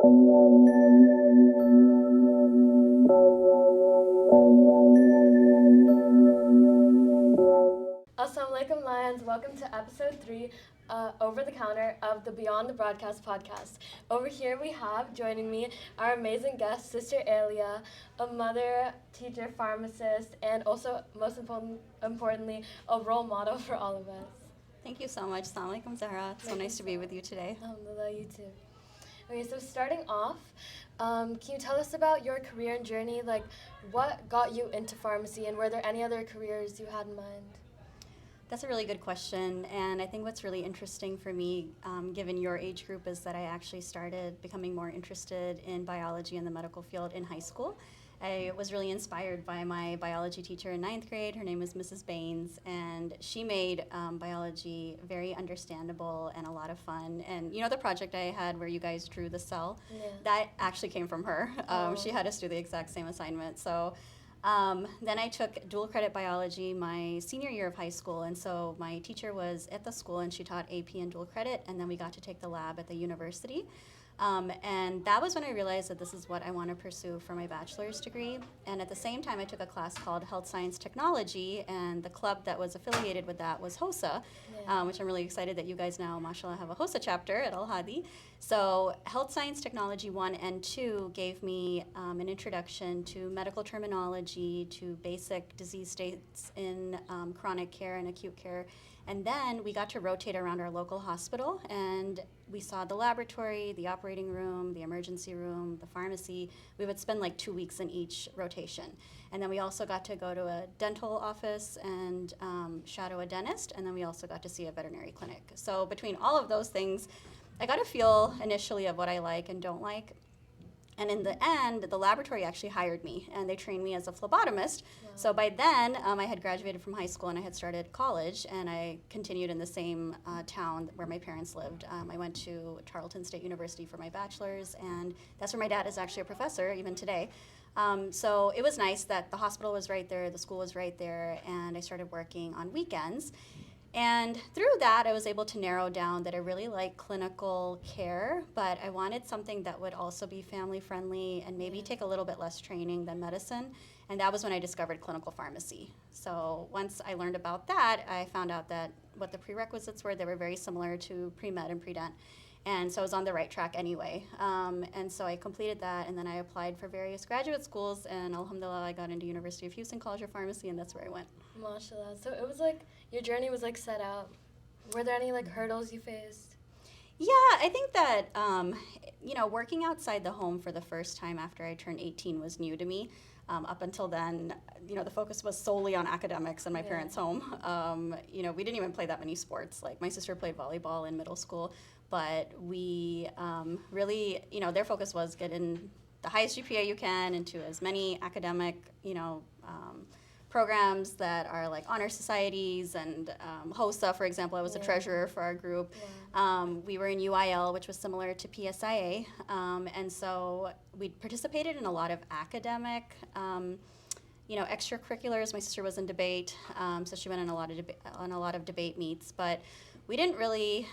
Assalamu alaikum, Lions. Welcome to episode 3, Over the Counter of the Beyond the Broadcast podcast. Over here we have, joining me, our amazing guest, Sister Aeliya, a mother, teacher, pharmacist, and also, most importantly, a role model for all of us. Thank you so much. Assalamu alaikum, Zahra. So nice to be with you today. Alhamdulillah, you too. Okay, so starting off, can you tell us about your career and journey? Like, what got you into pharmacy, and were there any other careers you had in mind? That's a really good question, and I think what's really interesting for me, given your age group, is that I actually started becoming more interested in biology in the medical field in high school. I was really inspired by my biology teacher in 9th grade. Her name was Mrs. Baines, and she made biology very understandable and a lot of fun. And you know the project I had where you guys drew the cell? Yeah. That actually came from her. She had us do the exact same assignment. So then I took dual credit biology my senior year of high school, and so my teacher was at the school and she taught AP and dual credit, and then we got to take the lab at the university. And that was when I realized that this is what I want to pursue for my bachelor's degree. And at the same time, I took a class called Health Science Technology, and the club that was affiliated with that was HOSA, which I'm really excited that you guys now, mashallah, have a HOSA chapter at Al-Hadi. So Health Science Technology 1 and 2 gave me an introduction to medical terminology, to basic disease states in chronic care and acute care. And then we got to rotate around our local hospital, and we saw the laboratory, the operating room, the emergency room, the pharmacy. We would spend like 2 weeks in each rotation. And then we also got to go to a dental office and shadow a dentist, and then we also got to see a veterinary clinic. So between all of those things, I got a feel initially of what I like and don't like. And in the end, the laboratory actually hired me, and they trained me as a phlebotomist. Wow. So by then, I had graduated from high school, and I had started college, and I continued in the same town where my parents lived. I went to Tarleton State University for my bachelor's, and that's where my dad is actually a professor, even today. So it was nice that the hospital was right there, the school was right there, and I started working on weekends. And through that, I was able to narrow down that I really like clinical care, but I wanted something that would also be family friendly and maybe take a little bit less training than medicine. And that was when I discovered clinical pharmacy. So once I learned about that, I found out that what the prerequisites were, they were very similar to pre-med and pre-dent. And so I was on the right track anyway. And so I completed that, and then I applied for various graduate schools, and alhamdulillah, I got into University of Houston College of Pharmacy, and that's where I went. MashaAllah. So it was like, your journey was like set out. Were there any like hurdles you faced? Yeah, I think that, working outside the home for the first time after I turned 18 was new to me. Up until then, the focus was solely on academics in my parents' home. We didn't even play that many sports. Like, my sister played volleyball in middle school, but we really, their focus was get in the highest GPA you can into as many academic, programs that are like honor societies and HOSA, for example. I was a treasurer for our group. We were in UIL, which was similar to PSIA, and so we participated in a lot of academic, extracurriculars. My sister was in debate, so she went on a lot of debate meets, but we didn't really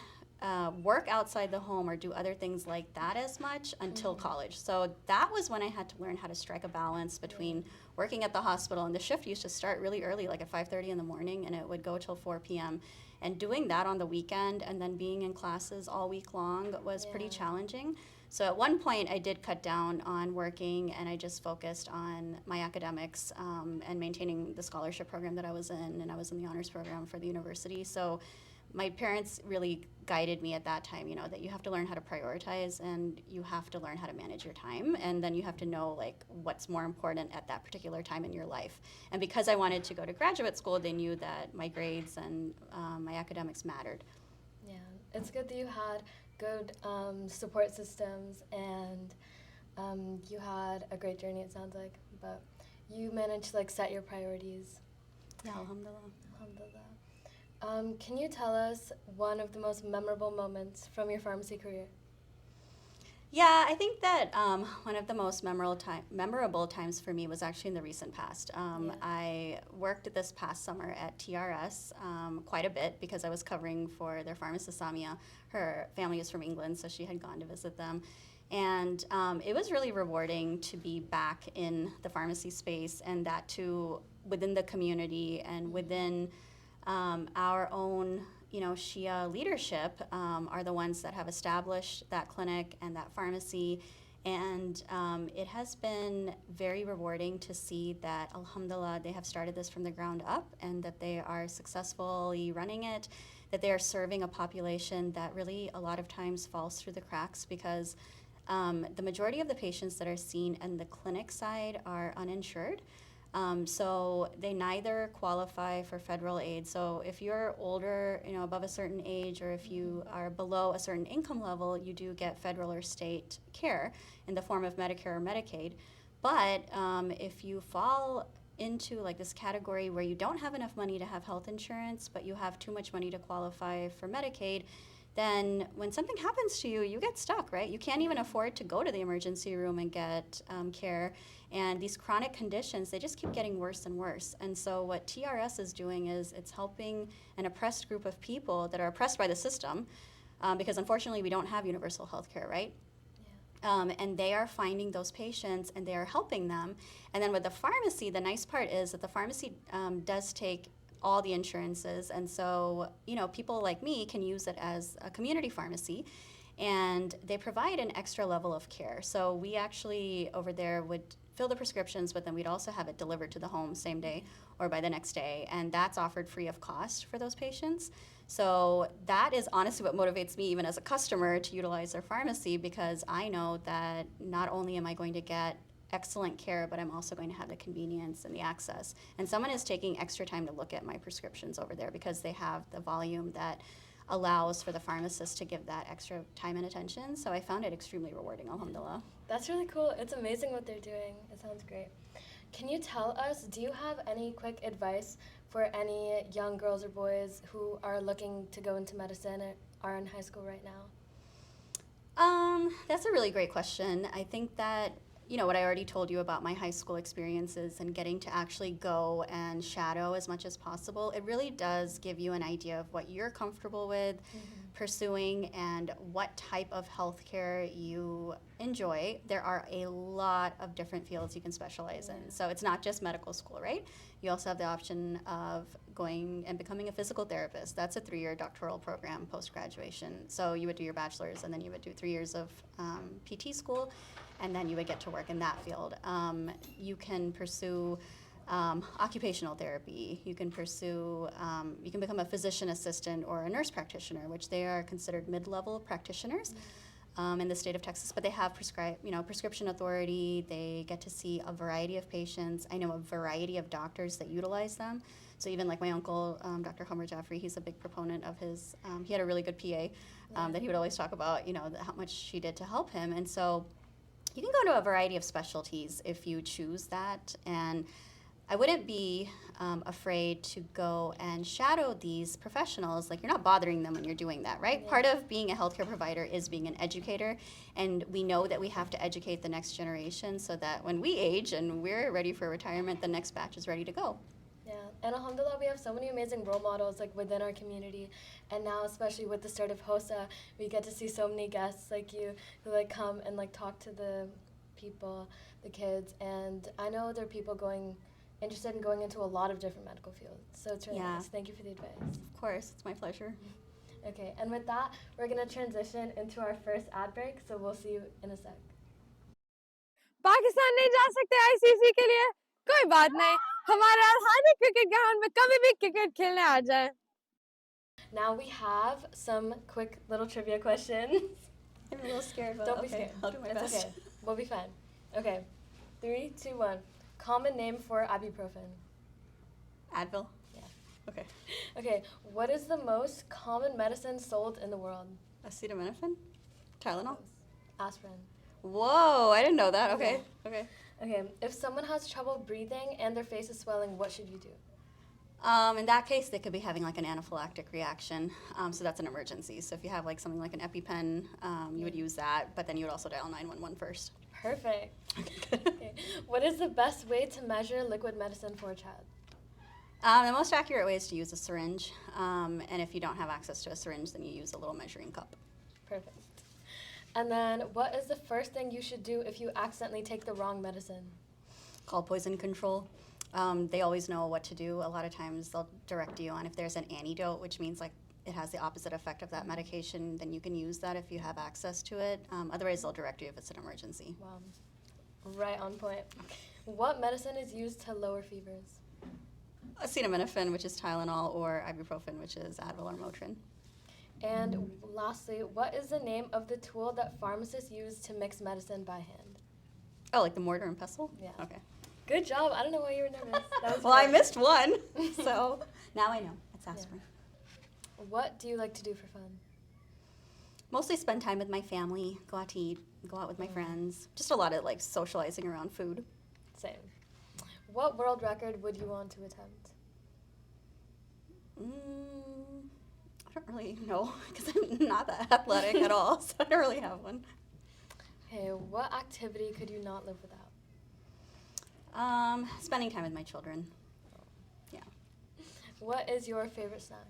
work outside the home or do other things like that as much until college. So that was when I had to learn how to strike a balance between working at the hospital, and the shift used to start really early, like at 5:30 in the morning, and it would go till 4 p.m. And doing that on the weekend and then being in classes all week long was pretty challenging. So at one point I did cut down on working, and I just focused on my academics and maintaining the scholarship program that I was in, and I was in the honors program for the university. So my parents really guided me at that time, that you have to learn how to prioritize, and you have to learn how to manage your time, and then you have to know like what's more important at that particular time in your life. And because I wanted to go to graduate school, they knew that my grades and my academics mattered. Yeah, it's good that you had good support systems, and you had a great journey, it sounds like, but you managed to like set your priorities. Yeah, alhamdulillah. Alhamdulillah. Can you tell us one of the most memorable moments from your pharmacy career? Yeah, I think that one of the most memorable times for me was actually in the recent past. I worked this past summer at TRS quite a bit because I was covering for their pharmacist, Samia. Her family is from England, so she had gone to visit them. And it was really rewarding to be back in the pharmacy space, and that too within the community and within our own, Shia leadership are the ones that have established that clinic and that pharmacy. And it has been very rewarding to see that, alhamdulillah, they have started this from the ground up and that they are successfully running it, that they are serving a population that really a lot of times falls through the cracks because the majority of the patients that are seen in the clinic side are uninsured. So they neither qualify for federal aid. So if you're older, above a certain age, or if you are below a certain income level, you do get federal or state care in the form of Medicare or Medicaid. But if you fall into like this category where you don't have enough money to have health insurance, but you have too much money to qualify for Medicaid, then when something happens to you, you get stuck, right? You can't even afford to go to the emergency room and get care. And these chronic conditions, they just keep getting worse and worse. And so what TRS is doing is it's helping an oppressed group of people that are oppressed by the system, because unfortunately we don't have universal health care, right? And they are finding those patients and they are helping them. And then with the pharmacy, the nice part is that the pharmacy does take all the insurances, and so people like me can use it as a community pharmacy, and they provide an extra level of care. So we actually over there would fill the prescriptions, but then we'd also have it delivered to the home same day or by the next day, and that's offered free of cost for those patients. So that is honestly what motivates me even as a customer to utilize their pharmacy, because I know that not only am I going to get excellent care, but I'm also going to have the convenience and the access. And someone is taking extra time to look at my prescriptions over there because they have the volume that allows for the pharmacist to give that extra time and attention. So I found it extremely rewarding, alhamdulillah. That's really cool. It's amazing what they're doing. It sounds great. Can you tell us, do you have any quick advice for any young girls or boys who are looking to go into medicine or are in high school right now? That's a really great question. I think that what I already told you about my high school experiences and getting to actually go and shadow as much as possible, it really does give you an idea of what you're comfortable with pursuing and what type of healthcare you enjoy. There are a lot of different fields you can specialize in. So it's not just medical school, right? You also have the option of going and becoming a physical therapist. That's a 3-year doctoral program post-graduation. So you would do your bachelor's and then you would do 3 years of PT school, and then you would get to work in that field. You can pursue occupational therapy. You can pursue, you can become a physician assistant or a nurse practitioner, which they are considered mid-level practitioners in the state of Texas. But they have prescription authority. They get to see a variety of patients. I know a variety of doctors that utilize them. So even like my uncle, Dr. Jaffar, he's a big proponent of his, he had a really good PA that he would always talk about, how much she did to help him. And so you can go to a variety of specialties if you choose that. And I wouldn't be afraid to go and shadow these professionals. Like, you're not bothering them when you're doing that, right? Part of being a healthcare provider is being an educator, and we know that we have to educate the next generation so that when we age and we're ready for retirement, the next batch is ready to go. Yeah, and alhamdulillah, we have so many amazing role models like within our community, and now especially with the start of HOSA, we get to see so many guests like you who come and talk to the people, the kids, and I know there are people interested in going into a lot of different medical fields, so it's really nice. Thank you for the advice. Of course, it's my pleasure. Okay, and with that, we're going to transition into our first ad break, so we'll see you in a sec. Pakistan नहीं जा सकते ICC के लिए कोई बात नहीं हमारे Al-Hadi cricket ground में कभी भी cricket खेलने आ जाए. Now we have some quick little trivia questions. I'm a little scared, but Don't be scared. I'll do my best. Okay, we'll be fine. Okay, 3, 2, 1. Common name for ibuprofen. Advil? Yeah. Okay. Okay, what is the most common medicine sold in the world? Acetaminophen? Tylenol? Aspirin. Whoa, I didn't know that. Okay. Okay. Okay, if someone has trouble breathing and their face is swelling, what should you do? In that case, they could be having an anaphylactic reaction, so that's an emergency. So if you have something like an EpiPen, you would use that, but then you would also dial 911 first. Perfect. Okay. What is the best way to measure liquid medicine for a child? The most accurate way is to use a syringe, and if you don't have access to a syringe, then you use a little measuring cup. Perfect. And then, what is the first thing you should do if you accidentally take the wrong medicine? Call poison control. They always know what to do. A lot of times they'll direct you on if there's an antidote, which means like it has the opposite effect of that medication, then you can use that if you have access to it. Otherwise, they'll direct you if it's an emergency. Wow. Right on point. What medicine is used to lower fevers? Acetaminophen, which is Tylenol, or ibuprofen, which is Advil or Motrin. And lastly, what is the name of the tool that pharmacists use to mix medicine by hand? Oh, like the mortar and pestle? Yeah. Okay. Good job. I don't know why you were nervous. That was Well, I great. missed one, so now I know. It's aspirin. What do you like to do for fun? Mostly spend time with my family, go out to eat, go out with my friends. Just a lot of like socializing around food. Same. What world record would you want to attempt? I don't really know because I'm not that athletic at all, so I don't really have one. Okay, what activity could you not live without? Spending time with my children. Yeah. What is your favorite snack?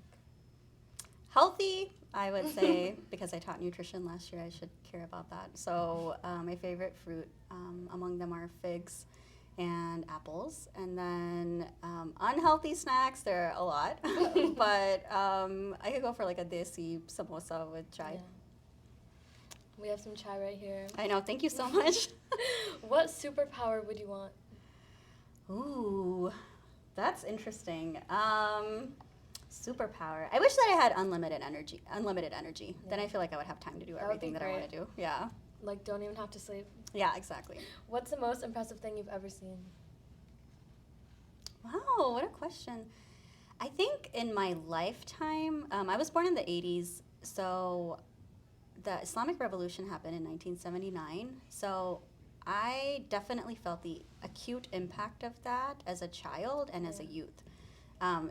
Healthy, I would say, because I taught nutrition last year, I should care about that. So my favorite fruit among them are figs and apples. And then unhealthy snacks, there are a lot. But I could go for like a desi samosa with chai. Yeah. We have some chai right here. I know, thank you so much. What superpower would you want? Ooh, that's interesting. Superpower. I wish that I had unlimited energy. Yeah. Then I feel like I would have time to do That would everything be that I want to great. do. Yeah. Like, don't even have to sleep. Yeah, exactly. What's the most impressive thing you've ever seen? Wow, what a question. I think in my lifetime, I was born in the 80s, so the Islamic Revolution happened in 1979. So I definitely felt the acute impact of that as a child and as a youth.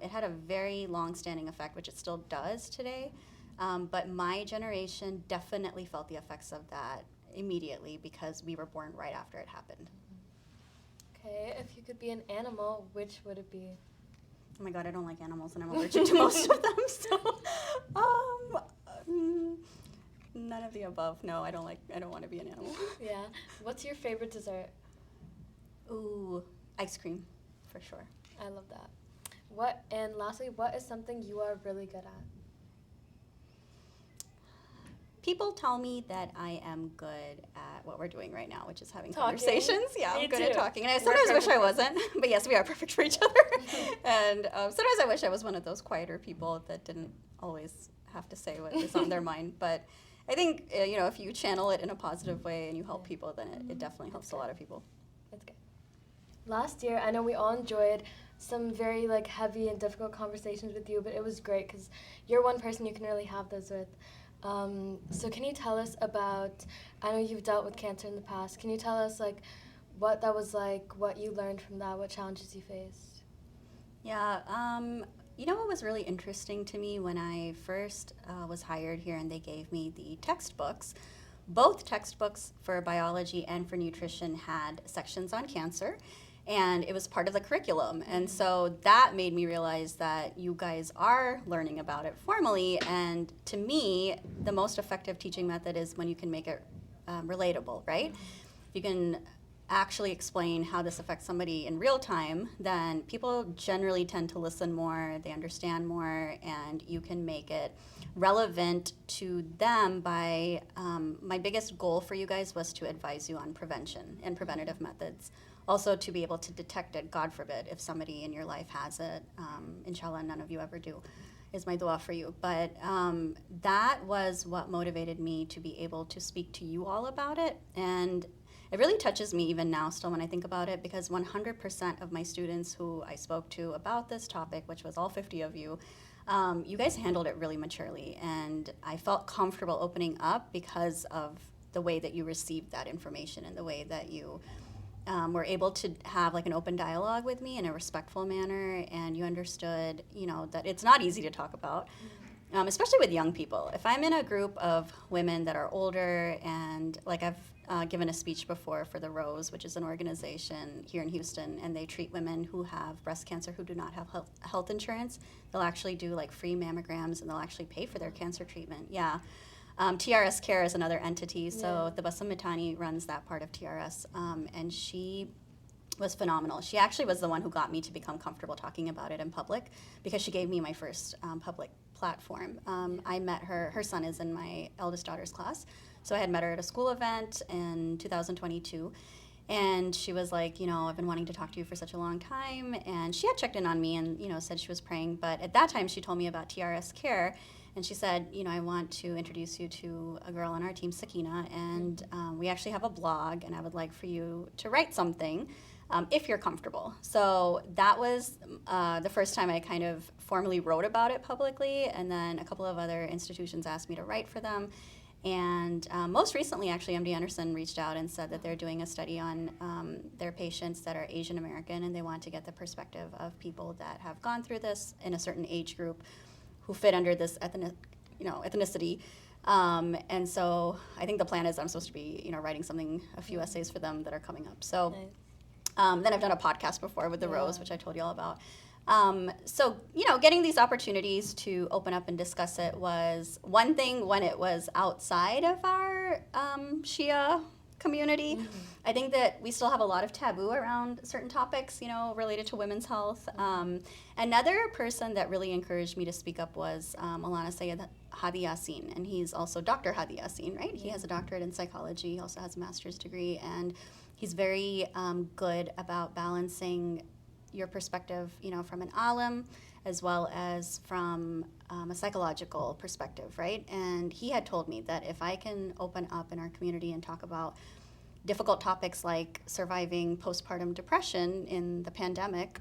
It had a very long-standing effect, which it still does today. But my generation definitely felt the effects of that immediately because we were born right after it happened. Okay, if you could be an animal, which would it be? Oh my God, I don't like animals and I'm allergic to most of them. So, none of the above. No, I don't want to be an animal. Yeah. What's your favorite dessert? Ooh, ice cream, for sure. I love that. And lastly, what is something you are really good at? People tell me that I am good at what we're doing right now, which is having Talking. conversations. Yeah, Me I'm good too. at talking. And I We're sometimes wish I perfect. wasn't, but yes, we are perfect for each other. And sometimes I wish I was one of those quieter people that didn't always have to say what is on their mind. But I think, if you channel it in a positive way and you help people, then it definitely helps a lot of people. That's good. Last year, I know we all enjoyed some very heavy and difficult conversations with you, but it was great because you're one person you can really have those with. So can you tell us about, I know you've dealt with cancer in the past, can you tell us what that was like, what you learned from that, what challenges you faced? Yeah, what was really interesting to me when I first was hired here and they gave me the textbooks, both textbooks for biology and for nutrition had sections on cancer. And it was part of the curriculum. And so that made me realize that you guys are learning about it formally. And to me, the most effective teaching method is when you can make it relatable, right? If you can actually explain how this affects somebody in real time, then people generally tend to listen more, they understand more, and you can make it relevant to them by, my biggest goal for you guys was to advise you on prevention and preventative methods. Also to be able to detect it, God forbid, if somebody in your life has it. Inshallah, none of you ever do, is my dua for you. But that was what motivated me to be able to speak to you all about it. And it really touches me even now still when I think about it, because 100% of my students who I spoke to about this topic, which was all 50 of you, you guys handled it really maturely. And I felt comfortable opening up because of the way that you received that information and the way that you were able to have an open dialogue with me in a respectful manner, and you understood, that it's not easy to talk about, especially with young people. If I'm in a group of women that are older, and I've given a speech before for the Rose, which is an organization here in Houston, and they treat women who have breast cancer who do not have health insurance. They'll actually do free mammograms, and they'll actually pay for their cancer treatment. Yeah. TRS Care is another entity, so the Basam Mitani runs that part of TRS, and she was phenomenal. She actually was the one who got me to become comfortable talking about it in public because she gave me my first public platform. I met her son is in my eldest daughter's class, so I had met her at a school event in 2022. And she was like, I've been wanting to talk to you for such a long time. And she had checked in on me and, said she was praying. But at that time, she told me about TRS Care. And she said, I want to introduce you to a girl on our team, Sakina. And we actually have a blog. And I would like for you to write something if you're comfortable. So that was the first time I kind of formally wrote about it publicly. And then a couple of other institutions asked me to write for them. And most recently, actually, MD Anderson reached out and said that they're doing a study on their patients that are Asian American, and they want to get the perspective of people that have gone through this in a certain age group who fit under this ethnicity. And so I think the plan is I'm supposed to be, writing a few essays for them that are coming up. So then I've done a podcast before with The Rose, which I told you all about. So, getting these opportunities to open up and discuss it was one thing when it was outside of our Shia community. Mm-hmm. I think that we still have a lot of taboo around certain topics, related to women's health. Another person that really encouraged me to speak up was Alana Sayed Hadi Yassin, and he's also Dr. Hadi Yassin, right? He has a doctorate in psychology. He also has a master's degree, and he's very good about balancing your perspective, from an alim as well as from a psychological perspective, right? And he had told me that if I can open up in our community and talk about difficult topics like surviving postpartum depression in the pandemic,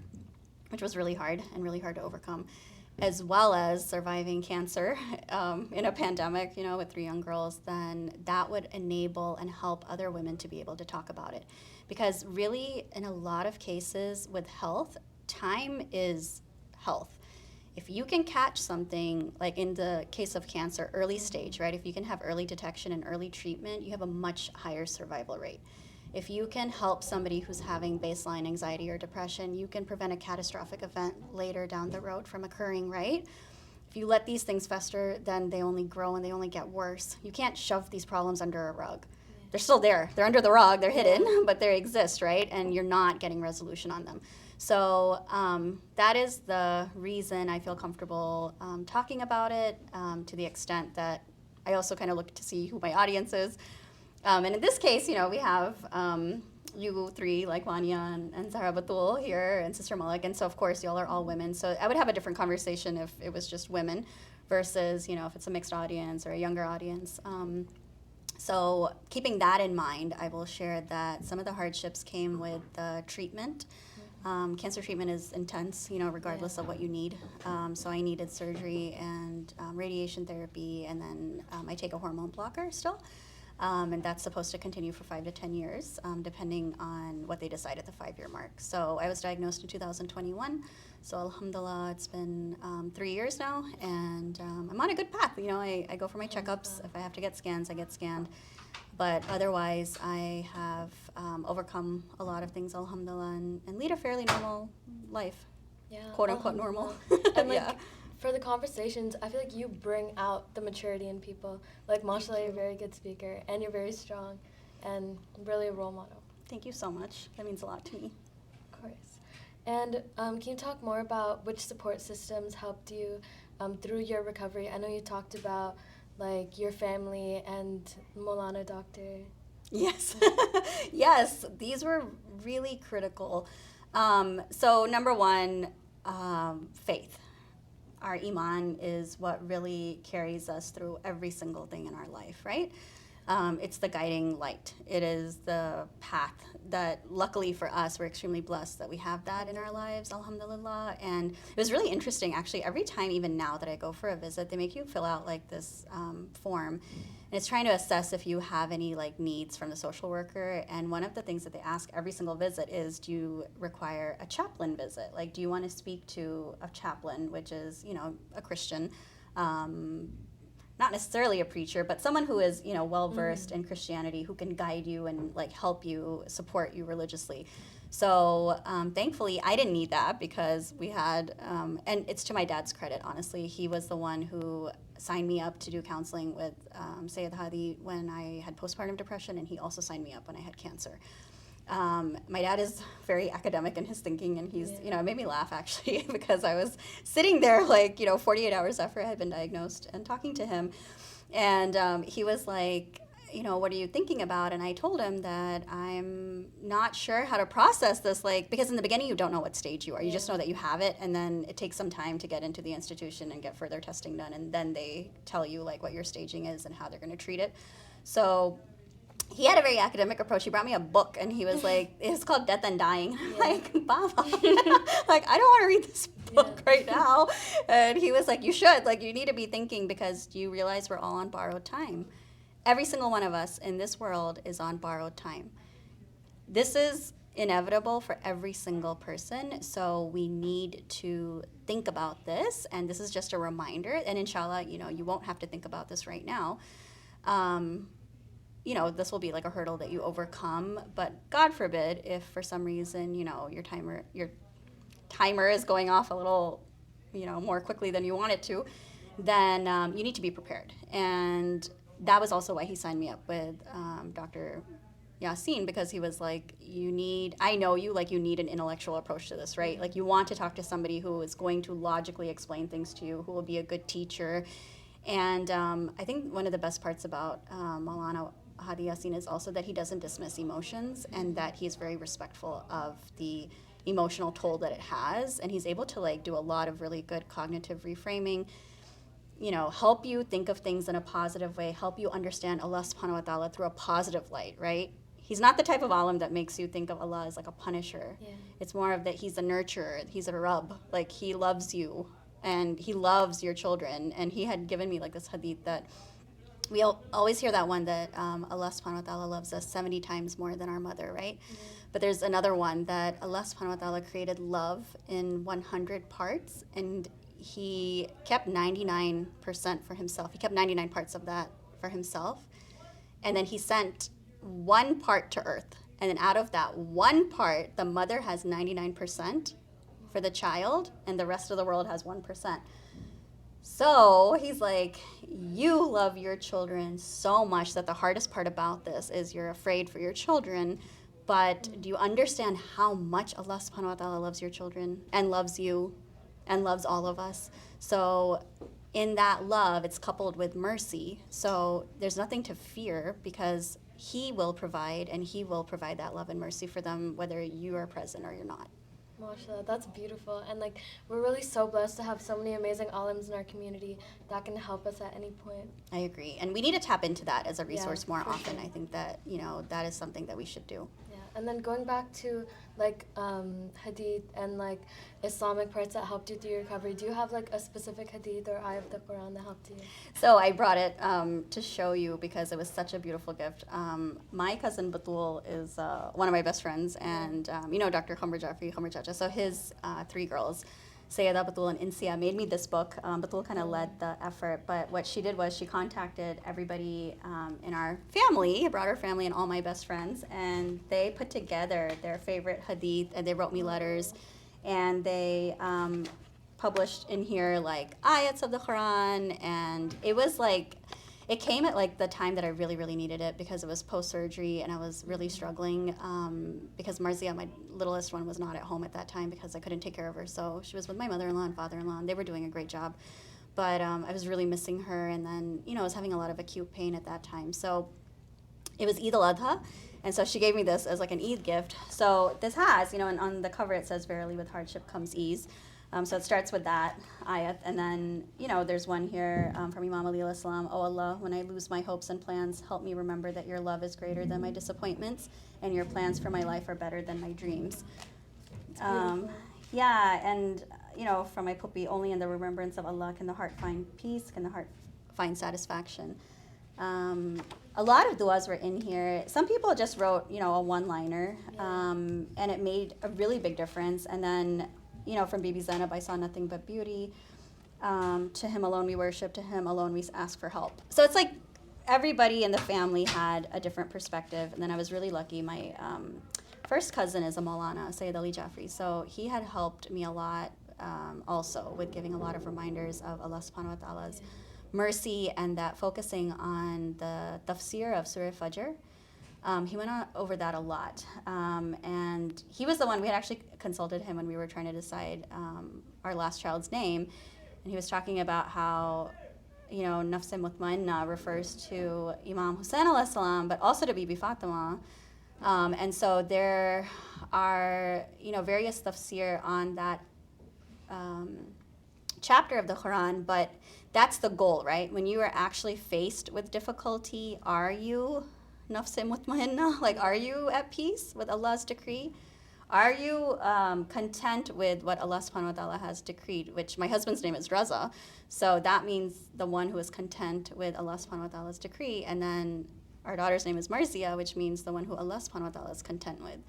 which was really hard and really hard to overcome, as well as surviving cancer in a pandemic, with 3 young girls, then that would enable and help other women to be able to talk about it. Because really, in a lot of cases with health, time is health. If you can catch something, like in the case of cancer, early stage, right? If you can have early detection and early treatment, you have a much higher survival rate. If you can help somebody who's having baseline anxiety or depression, you can prevent a catastrophic event later down the road from occurring, right? If you let these things fester, then they only grow and they only get worse. You can't shove these problems under a rug. They're still there. They're under the rug. They're hidden, but they exist, right? And you're not getting resolution on them. So that is the reason I feel comfortable talking about it, to the extent that I also kind of look to see who my audience is. And in this case, we have you 3, like Vanya and Zahra Batul here, and Sister Malik. And so, of course, y'all are all women. So I would have a different conversation if it was just women versus, if it's a mixed audience or a younger audience. So keeping that in mind, I will share that some of the hardships came with the treatment. Cancer treatment is intense, regardless of what you need. So I needed surgery and radiation therapy, and then I take a hormone blocker still. And that's supposed to continue for 5 to 10 years, depending on what they decide at the 5-year mark. So I was diagnosed in 2021. So alhamdulillah, it's been 3 years now, and I'm on a good path. I go for my checkups. If I have to get scans, I get scanned. But otherwise, I have overcome a lot of things, alhamdulillah, and lead a fairly normal life, quote unquote normal. And for the conversations, I feel like you bring out the maturity in people. Like, mashallah, you're a very good speaker, and you're very strong, and really a role model. Thank you so much. That means a lot to me. Of course. And can you talk more about which support systems helped you through your recovery? I know you talked about, your family and Molana doctor. Yes. Yes, these were really critical. So number one, faith. Our iman is what really carries us through every single thing in our life, right? It's the guiding light. It is the path that, luckily for us, we're extremely blessed that we have that in our lives, alhamdulillah. And it was really interesting, actually. Every time, even now that I go for a visit, they make you fill out this form. And it's trying to assess if you have any needs from the social worker. And one of the things that they ask every single visit is, do you require a chaplain visit? Do you want to speak to a chaplain, which is, a Christian, not necessarily a preacher, but someone who is, well-versed in Christianity, who can guide you and help you, support you religiously. So thankfully, I didn't need that because we had, and it's to my dad's credit, honestly. He was the one who signed me up to do counseling with Sayyid Hadi when I had postpartum depression, and he also signed me up when I had cancer. My dad is very academic in his thinking, and he's, it made me laugh actually because I was sitting there 48 hours after I had been diagnosed and talking to him. And he was like, what are you thinking about? And I told him that I'm not sure how to process this, because in the beginning you don't know what stage you are. You just know that you have it, and then it takes some time to get into the institution and get further testing done, and then they tell you what your staging is and how they're going to treat it. So he had a very academic approach. He brought me a book, and he was like, it's called Death and Dying. I'm like, Baba, I don't want to read this book right now. And he was like, you should. You need to be thinking, because you realize we're all on borrowed time. Every single one of us in this world is on borrowed time. This is inevitable for every single person, so we need to think about this, and this is just a reminder, and inshallah, you won't have to think about this right now. This will be a hurdle that you overcome, but God forbid if for some reason, your timer is going off a little, more quickly than you want it to, then you need to be prepared. And that was also why he signed me up with Dr. Yasin, because he was like, I know you need an intellectual approach to this, right? You want to talk to somebody who is going to logically explain things to you, who will be a good teacher. And I think one of the best parts about Maulana Hadi Yasin is also that he doesn't dismiss emotions, and that he's very respectful of the emotional toll that it has. And he's able to do a lot of really good cognitive reframing, help you think of things in a positive way, help you understand Allah subhanahu wa ta'ala through a positive light, right? He's not the type of alim that makes you think of Allah as a punisher. Yeah. It's more of that he's a nurturer, he's a Rabb, he loves you, and he loves your children. And he had given me this hadith that we always hear, that one that Allah subhanahu wa ta'ala loves us 70 times more than our mother, right? Mm-hmm. But there's another one that Allah subhanahu wa ta'ala created love in 100 parts, and he kept 99% for himself. He kept 99 parts of that for himself. And then he sent one part to earth. And then out of that one part, the mother has 99% for the child, and the rest of the world has 1%. So he's like, you love your children so much that the hardest part about this is you're afraid for your children. But do you understand how much Allah subhanahu wa ta'ala loves your children and loves you and loves all of us? So in that love, it's coupled with mercy. So there's nothing to fear, because he will provide, and he will provide that love and mercy for them whether you are present or you're not. MashaAllah, that's beautiful. And we're really so blessed to have so many amazing alims in our community that can help us at any point. I agree. And we need to tap into that as a resource more often. Sure. I think that, that is something that we should do. Yeah. And then going back to hadith and Islamic parts that helped you through your recovery, do you have a specific hadith or ayah of the Quran that helped you? So I brought it to show you because it was such a beautiful gift. My cousin Batul is one of my best friends, and Dr. Khamr Jaffar, Khamr Chacha. So his 3 girls, Sayyida, Batul, and Insia, made me this book. Batul kind of led the effort, but what she did was she contacted everybody in our family, a broader family, and all my best friends, and they put together their favorite hadith, and they wrote me letters, and they published in here ayats of the Quran, and it was it came at the time that I really, really needed it, because it was post-surgery and I was really struggling because Marzia, my littlest one, was not at home at that time because I couldn't take care of her. So she was with my mother-in-law and father-in-law, and they were doing a great job. But I was really missing her, and then, I was having a lot of acute pain at that time. So it was Eid al-Adha, and so she gave me this as an Eid gift. So this has, and on the cover it says, "Verily with hardship comes ease." So it starts with that ayat, and then, there's one here from Imam Ali al-Islam. "Oh Allah, when I lose my hopes and plans, help me remember that your love is greater than my disappointments, and your plans for my life are better than my dreams." And, from my puppy, "Only in the remembrance of Allah can the heart find peace, can the heart find satisfaction." A lot of du'as were in here. Some people just wrote, a one-liner, and it made a really big difference. And then, from Bibi Zainab, "I saw nothing but beauty. To him alone we worship, to him alone we ask for help." So it's everybody in the family had a different perspective. And then I was really lucky. My first cousin is a Maulana, Sayyid Ali Jaffri. So he had helped me a lot also with giving a lot of reminders of Allah subhanahu wa ta'ala's mercy, and that focusing on the tafsir of Surah Fajr. He went on over that a lot. And he was the one, we had actually consulted him when we were trying to decide our last child's name. And he was talking about how, Nafs Mutmainna refers to Imam Hussein alayhi salam, but also to Bibi Fatima. And so there are, various tafsir on that chapter of the Quran, but that's the goal, right? When you are actually faced with difficulty, are you nafs mutmainna? Like, are you at peace with Allah's decree? Are you content with what Allah subhanahu wa ta'ala has decreed, which my husband's name is Raza. So that means the one who is content with Allah subhanahu wa ta'ala's decree. And then our daughter's name is Marzia, which means the one who Allah subhanahu wa ta'ala is content with.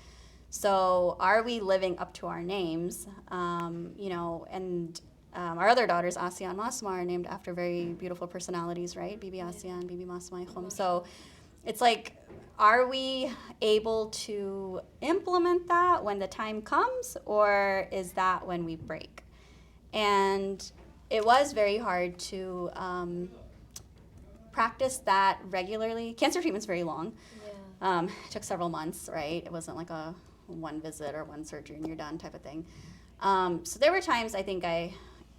So are we living up to our names? And our other daughters, Asiya and Masma, are named after very beautiful personalities, right? Bibi Asiya and Bibi Masma Ikhum. So it's like, are we able to implement that when the time comes, or is that when we break? And it was very hard to practice that regularly. Cancer treatment's very long. Yeah. It took several months, right? It wasn't like a one visit or one surgery and you're done type of thing. So there were times I think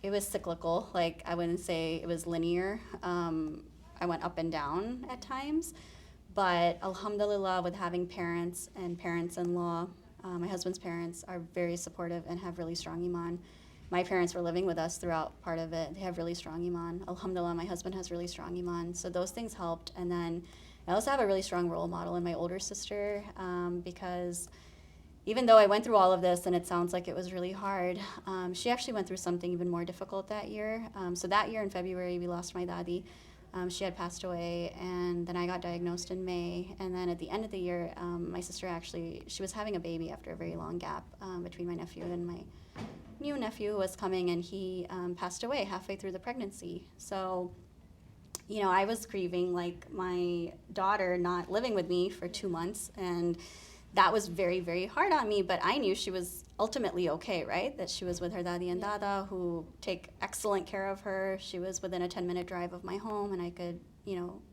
it was cyclical. Like, I wouldn't say it was linear. I went up and down at times. But alhamdulillah, with having parents and parents-in-law, my husband's parents are very supportive and have really strong iman. My parents were living with us throughout part of it. They have really strong iman. Alhamdulillah, my husband has really strong iman. So those things helped. And then I also have a really strong role model in my older sister, because even though I went through all of this and it sounds like it was really hard, she actually went through something even more difficult that year. So that year in February, we lost my dadi. She had passed away, and then I got diagnosed in May. And then at the end of the year, my sister actually, she was having a baby after a very long gap between my nephew and my new nephew who was coming, and he passed away halfway through the pregnancy. So, I was grieving like my daughter not living with me for 2 months, and that was very, very hard on me, but I knew she was ultimately okay, right? That she was with her dadi and dada who take excellent care of her. She was within a 10-minute drive of my home, and I could,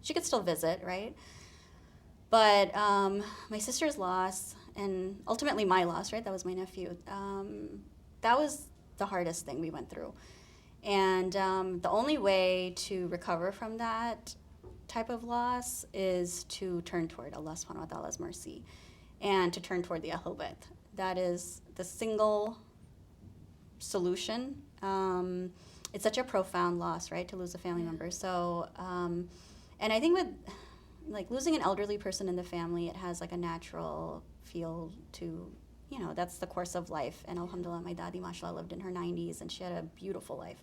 she could still visit, right? But my sister's loss, and ultimately my loss, right? That was my nephew. That was the hardest thing we went through. And the only way to recover from that type of loss is to turn toward Allah subhanahu wa ta'ala's mercy, and to turn toward the Ahl Bayt. That is the single solution. It's such a profound loss, right, to lose a family member. So, and I think with like losing an elderly person in the family, it has like a natural feel to, that's the course of life. And alhamdulillah, my dadi, mashallah, lived in her 90s, and she had a beautiful life.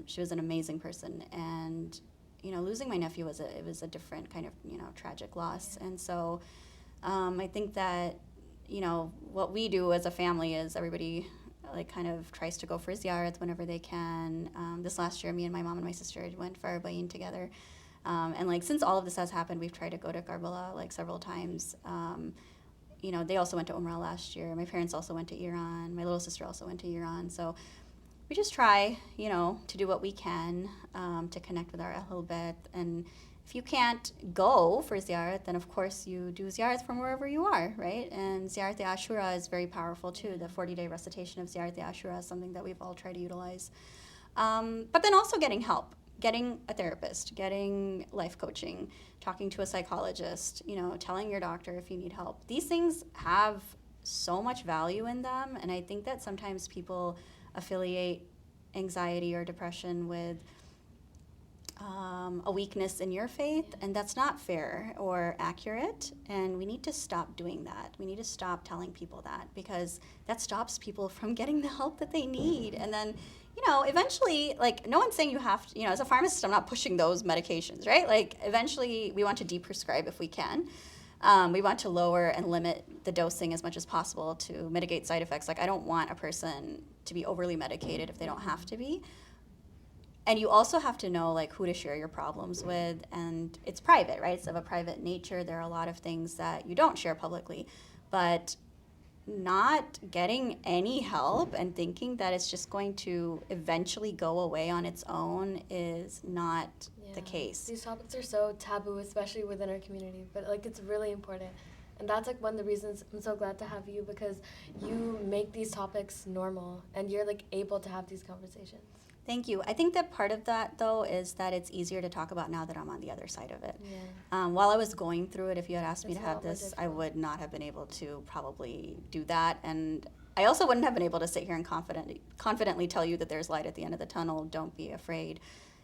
She was an amazing person. And, losing my nephew was a different kind of, tragic loss. And so, I think that, what we do as a family is everybody like kind of tries to go for ziyarat whenever they can. This last year, me and my mom and my sister went for Arbaeen together. And like, since all of this has happened, we've tried to go to Karbala like several times. They also went to Umrah last year. My parents also went to Iran. My little sister also went to Iran. So we just try, to do what we can to connect with our Ahl Bayt. And if you can't go for ziyarat, then of course you do ziyarat from wherever you are, right? And ziyarat-e-Ashura is very powerful too. The 40-day recitation of ziyarat-e-Ashura is something that we've all tried to utilize. But then also getting help, getting a therapist, getting life coaching, talking to a psychologist, telling your doctor if you need help. These things have so much value in them, and I think that sometimes people affiliate anxiety or depression with a weakness in your faith, and that's not fair or accurate, and we need to stop doing that. We need to stop telling people that, because that stops people from getting the help that they need. And then, eventually, like, no one's saying you have to, as a pharmacist, I'm not pushing those medications, right? Like, eventually, we want to deprescribe if we can. We want to lower and limit the dosing as much as possible to mitigate side effects. Like, I don't want a person to be overly medicated if they don't have to be. And you also have to know, like, who to share your problems with, and it's private, right? It's of a private nature. There are a lot of things that you don't share publicly. but not getting any help and thinking that it's just going to eventually go away on its own is not the case. These topics are so taboo, especially within our community, but like it's really important. And that's like one of the reasons I'm so glad to have you, because you make these topics normal and you're like able to have these conversations. Thank you. I think that part of that, though, is that it's easier to talk about now that I'm on the other side of it. Yeah. While I was going through it, if you had asked me It's to a have lot more this, I difficult. would not have been able to probably do that. And I also wouldn't have been able to sit here and confidently tell you that there's light at the end of the tunnel. Don't be afraid.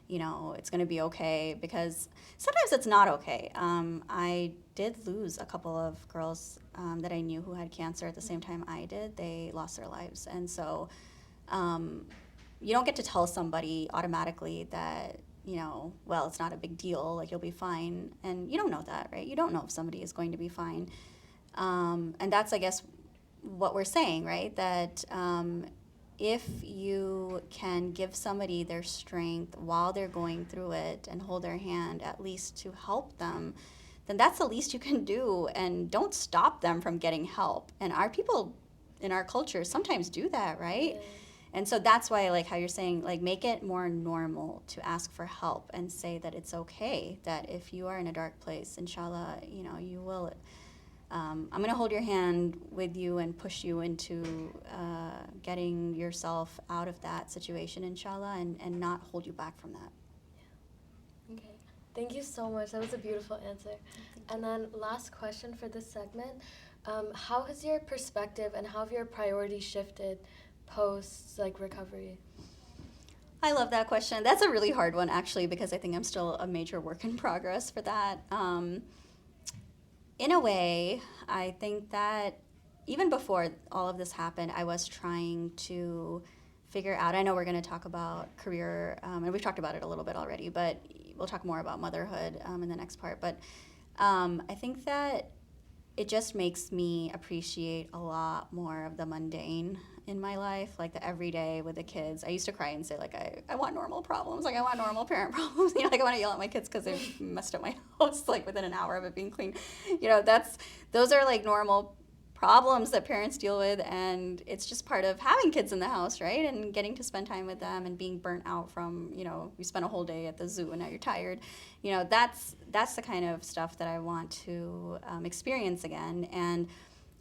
You know, it's going to be okay, because sometimes it's not okay. I did lose a couple of girls that I knew who had cancer at the same time I did. They lost their lives. And so you don't get to tell somebody automatically that, you know, well, it's not a big deal, like you'll be fine. And you don't know that, right? You don't know if somebody is going to be fine. And that's, I guess, what we're saying, right? That if you can give somebody their strength while they're going through it and hold their hand, at least to help them, then that's the least you can do. And don't stop them from getting help. And our people in our culture sometimes do that, right? Yeah. And so that's why, like how you're saying, like make it more normal to ask for help and say that it's okay, that if you are in a dark place, inshallah, you know, you will. I'm going to hold your hand with you and push you into getting yourself out of that situation, inshallah, and not hold you back from that. Okay. Thank you so much. That was a beautiful answer. And then last question for this segment. How has your perspective and how have your priorities shifted post like recovery? I love that question. That's a really hard one, actually, because I think I'm still a major work in progress for that. In a way, I think that even before all of this happened, I was trying to figure out, I know we're going to talk about career, and we've talked about it a little bit already, but we'll talk more about motherhood in the next part. But I think that it just makes me appreciate a lot more of the mundane in my life, like the everyday with the kids. I used to cry and say, like, I want normal problems. Like, I want normal parent problems. You know, like, I want to yell at my kids because they've messed up my house, like, within an hour of it being clean. You know, those are, like, normal problems that parents deal with, and it's just part of having kids in the house, right? And getting to spend time with them and being burnt out from, you know, you spent a whole day at the zoo and now you're tired. You know, that's the kind of stuff that I want to experience again. And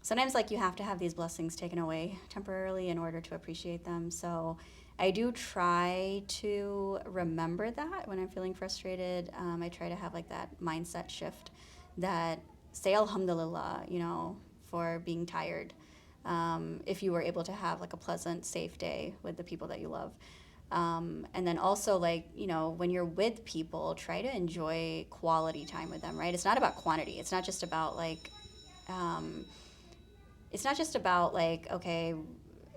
sometimes, like, you have to have these blessings taken away temporarily in order to appreciate them. So I do try to remember that when I'm feeling frustrated. I try to have, like, that mindset shift that say alhamdulillah, you know, for being tired, if you were able to have, like, a pleasant, safe day with the people that you love. And then also, like, you know, when you're with people, try to enjoy quality time with them, right? It's not about quantity. It's not just about, like, okay,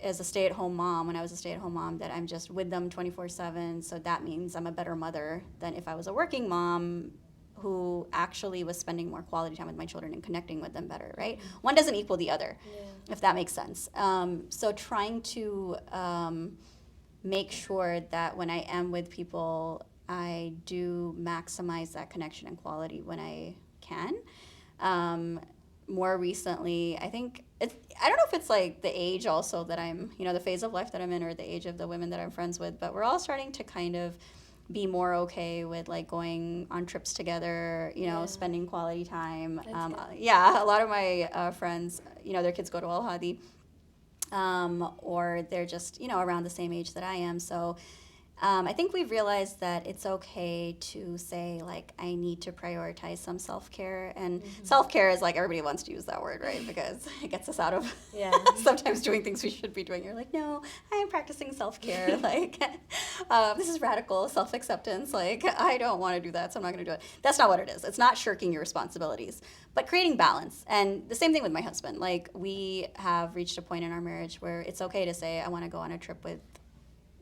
as a stay-at-home mom, when I was a stay-at-home mom, that I'm just with them 24/7, so that means I'm a better mother than if I was a working mom who actually was spending more quality time with my children and connecting with them better, right? One doesn't equal the other, if that makes sense. So trying to make sure that when I am with people, I do maximize that connection and quality when I can. More recently, I think I don't know if it's like the age also that I'm, you know, the phase of life that I'm in, or the age of the women that I'm friends with, but we're all starting to kind of be more okay with, like, going on trips together, you know, spending quality time. A lot of my friends, you know, their kids go to Al-Hadi, or they're just, you know, around the same age that I am. So I think we've realized that it's okay to say, like, I need to prioritize some self-care. And self-care is, like, everybody wants to use that word, right? Because it gets us out of sometimes doing things we should be doing. You're like, no, I am practicing self-care. Like, this is radical self-acceptance. Like, I don't want to do that, so I'm not going to do it. That's not what it is. It's not shirking your responsibilities, but creating balance. And the same thing with my husband. Like, we have reached a point in our marriage where it's okay to say, I want to go on a trip with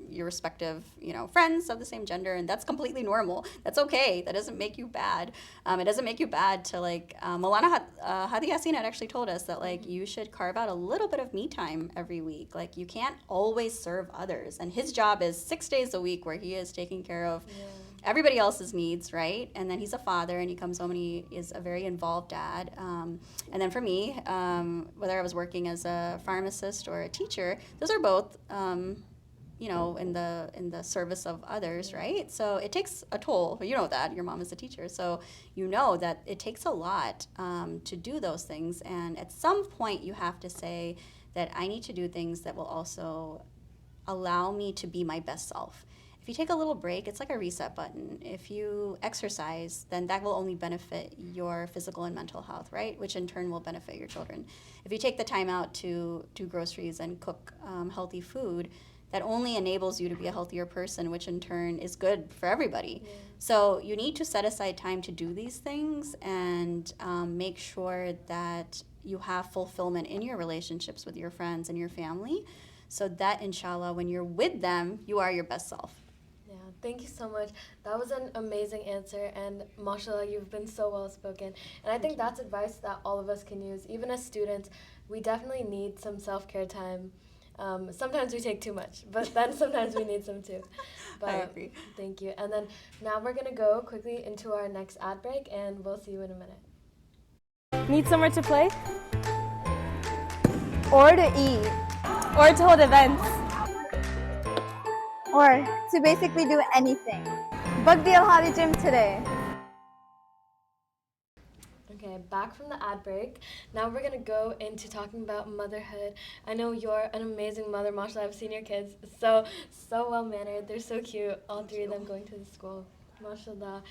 your respective, you know, friends of the same gender, and that's completely normal. That's okay. That doesn't make you bad. It doesn't make you bad to, like, Maulana Hadi Yasin had actually told us that, like, you should carve out a little bit of me time every week. Like, you can't always serve others, and his job is 6 days a week where he is taking care of everybody else's needs, right? And then he's a father, and he comes home and he is a very involved dad. And then for me, whether I was working as a pharmacist or a teacher, those are both, in the service of others, right? So it takes a toll. You know that your mom is a teacher, so you know that it takes a lot to do those things. And at some point, you have to say that I need to do things that will also allow me to be my best self. If you take a little break, it's like a reset button. If you exercise, then that will only benefit your physical and mental health, right? Which in turn will benefit your children. If you take the time out to do groceries and cook healthy food, that only enables you to be a healthier person, which in turn is good for everybody. Yeah. So you need to set aside time to do these things and make sure that you have fulfillment in your relationships with your friends and your family, so that inshallah, when you're with them, you are your best self. Yeah, thank you so much. That was an amazing answer, and mashallah, you've been so well spoken. And I think that's advice that all of us can use. Even as students, we definitely need some self-care time. Sometimes we take too much, but then sometimes we need some too. But I agree. Thank you. And then now we're going to go quickly into our next ad break, and we'll see you in a minute. Need somewhere to play? Or to eat? Or to hold events? Or to basically do anything. Book the Al-Hadi gym today. Okay, back from the ad break. Now we're going to go into talking about motherhood. I know you're an amazing mother, mashallah. I've seen your kids. So well-mannered. They're so cute, all three of them going to the school. Mashallah.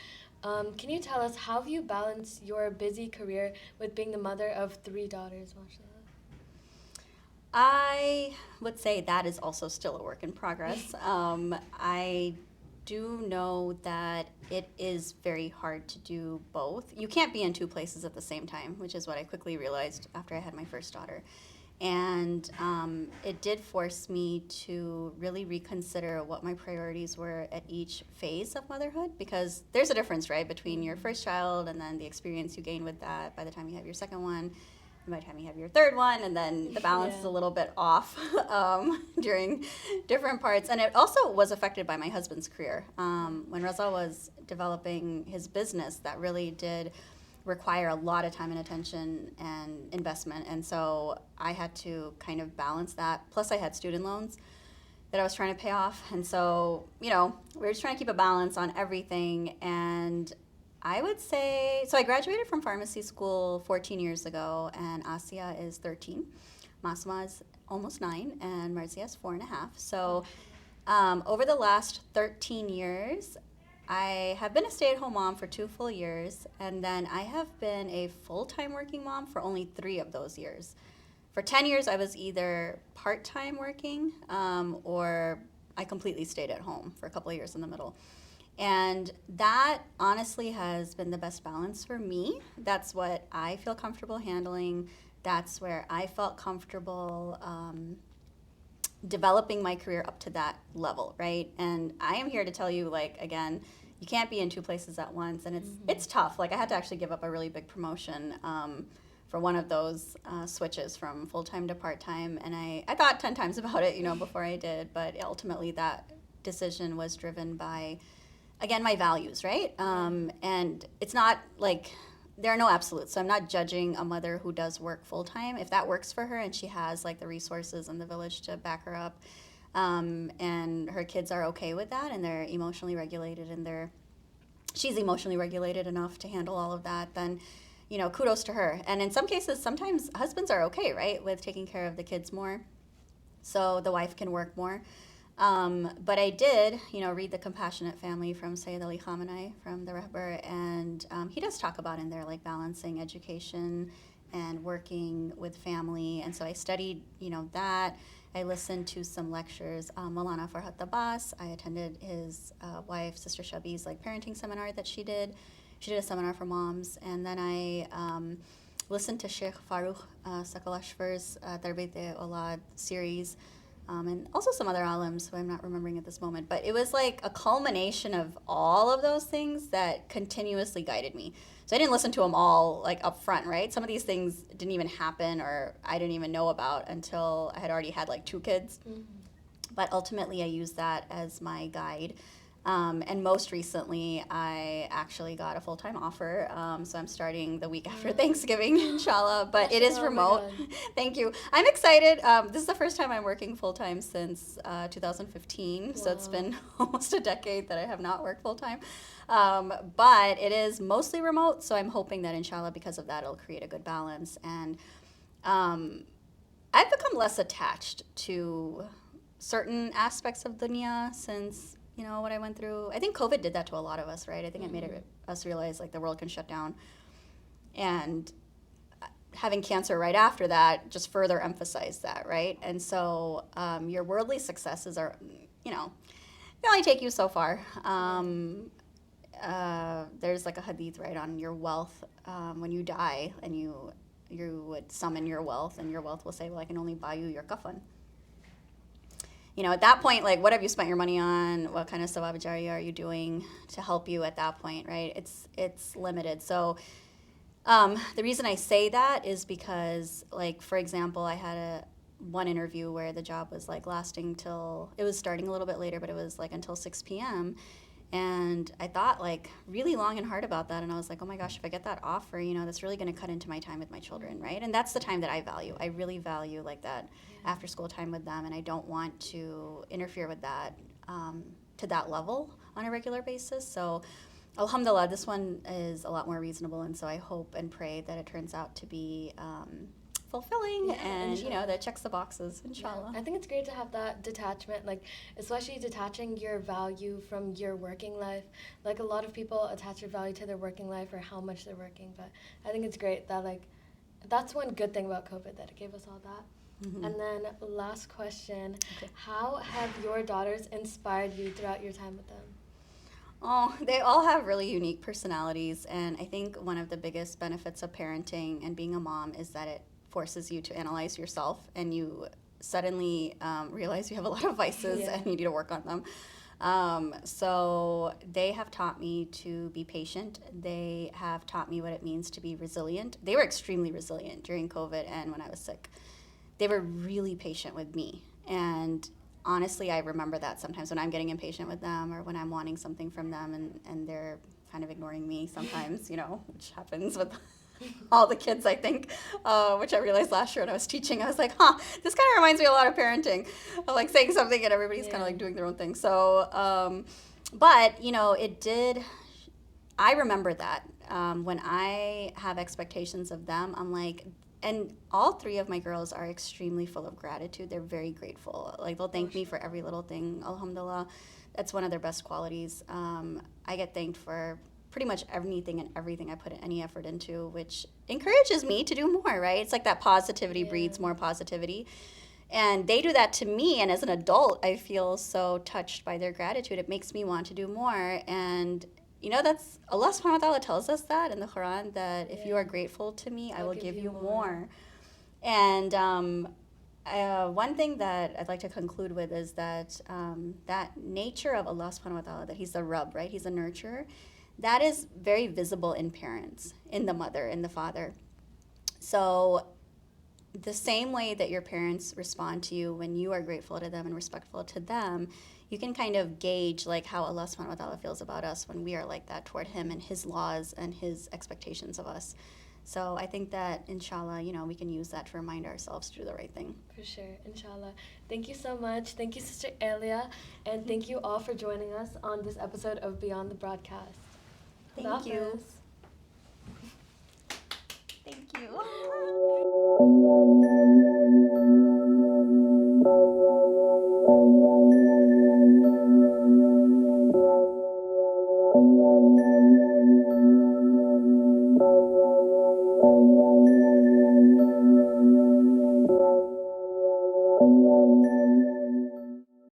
Can you tell us, how have you balanced your busy career with being the mother of 3 daughters, mashallah? I would say that is also still a work in progress. I do know that it is very hard to do both. You can't be in 2 places at the same time, which is what I quickly realized after I had my first daughter. And it did force me to really reconsider what my priorities were at each phase of motherhood, because there's a difference, right, between your first child and then the experience you gain with that by the time you have your second one. By the time you have your third one, and then the balance is a little bit off during different parts. And it also was affected by my husband's career. When Raza was developing his business, that really did require a lot of time and attention and investment. And so I had to kind of balance that. Plus I had student loans that I was trying to pay off. And so, we were just trying to keep a balance on everything. And I would say, so I graduated from pharmacy school 14 years ago, and Asia is 13. Masma is almost 9, and Marzia is 4.5. So over the last 13 years, I have been a stay-at-home mom for 2 full years, and then I have been a full-time working mom for only 3 of those years. For 10 years, I was either part-time working or I completely stayed at home for a couple of years in the middle. And that honestly has been the best balance for me. That's what I feel comfortable handling. That's where I felt comfortable developing my career up to that level, right? And I am here to tell you, again, you can't be in 2 places at once, and it's tough. I had to actually give up a really big promotion for one of those switches from full-time to part-time, and I thought 10 times about it, before I did, but ultimately that decision was driven by, again, my values, right? And it's not there are no absolutes. So I'm not judging a mother who does work full-time. If that works for her and she has the resources and the village to back her up, and her kids are okay with that, and they're emotionally regulated, and she's emotionally regulated enough to handle all of that, then kudos to her. And in some cases, sometimes husbands are okay, right, with taking care of the kids more, so the wife can work more. But I did, read The Compassionate Family from Sayyid Ali Khamenei, from the Rehber, and he does talk about in there balancing education and working with family. And so I studied, that. I listened to some lectures. Maulana Farhat Abbas, I attended his wife, Sister Shabi's parenting seminar that she did. She did a seminar for moms. And then I listened to Sheikh Farooq Sakalashvar's Tarbiyat-e-Aulad series. And also some other alims who I'm not remembering at this moment. But it was a culmination of all of those things that continuously guided me. So I didn't listen to them all up front, right? Some of these things didn't even happen, or I didn't even know about until I had already had 2 kids. Mm-hmm. But ultimately I used that as my guide. And most recently, I actually got a full-time offer. So I'm starting the week after Thanksgiving, inshallah. But it is Mashallah, oh my remote. God. Thank you. I'm excited. This is the first time I'm working full-time since 2015. So it's Wow. been almost a decade that I have not worked full-time. But it is mostly remote. So I'm hoping that, inshallah, because of that, it'll create a good balance. And I've become less attached to certain aspects of dunya since what I went through. I think COVID did that to a lot of us, right? I think it made us realize like the world can shut down, and having cancer right after that just further emphasized that, right? And so your worldly successes are, they only take you so far. There's like a hadith, right, on your wealth. When you die and you would summon your wealth, and your wealth will say, well, I can only buy you your kafan. At that point, like, what have you spent your money on? What kind of sawab jariyah are you doing to help you at that point, right? It's limited. So the reason I say that is because, like, for example, I had one interview where the job was, like, lasting till, it was starting a little bit later, but it was, like, until 6 p.m., and I thought, like, really long and hard about that. And I was like, oh my gosh, if I get that offer, that's really going to cut into my time with my children, right? And that's the time that I value. I really value, like, that after school time with them. And I don't want to interfere with that to that level on a regular basis. So, alhamdulillah, this one is a lot more reasonable. And so I hope and pray that it turns out to be fulfilling, and inshallah. that checks the boxes, inshallah. I think it's great to have that detachment, like especially detaching your value from your working life. Like a lot of people attach their value to their working life or how much they're working, but I think it's great that that's one good thing about COVID, that it gave us all that. Mm-hmm. And then last question, how have your daughters inspired you throughout your time with them? Oh, they all have really unique personalities, and I think one of the biggest benefits of parenting and being a mom is that it forces you to analyze yourself, and you suddenly realize you have a lot of vices and you need to work on them. So they have taught me to be patient. They have taught me what it means to be resilient. They were extremely resilient during COVID and when I was sick. They were really patient with me, and honestly, I remember that sometimes when I'm getting impatient with them or when I'm wanting something from them and they're kind of ignoring me sometimes, which happens with all the kids, I think, which I realized last year when I was teaching. I was like, this kind of reminds me a lot of parenting, like saying something and everybody's kind of like doing their own thing. So, but, it did, I remember that when I have expectations of them, I'm like, and all three of my girls are extremely full of gratitude. They're very grateful. Like, they'll thank me for every little thing. Alhamdulillah, that's one of their best qualities. I get thanked for pretty much anything and everything I put any effort into, which encourages me to do more, right? It's like that positivity breeds more positivity. And they do that to me, and as an adult, I feel so touched by their gratitude. It makes me want to do more. And that's Allah subhanahu wa ta'ala tells us that in the Quran, that if you are grateful to me, I will give you more. And one thing that I'd like to conclude with is that that nature of Allah subhanahu wa ta'ala, that He's the Rabb, right? He's the nurturer. That is very visible in parents, in the mother, in the father. So the same way that your parents respond to you when you are grateful to them and respectful to them, you can kind of gauge like how Allah subhanahu wa ta'ala feels about us when we are like that toward Him and His laws and His expectations of us. So I think that, inshallah, we can use that to remind ourselves to do the right thing. For sure, inshallah. Thank you so much. Thank you, Sister Aeliya, and thank you all for joining us on this episode of Beyond the Broadcast. Thank you. Thank you.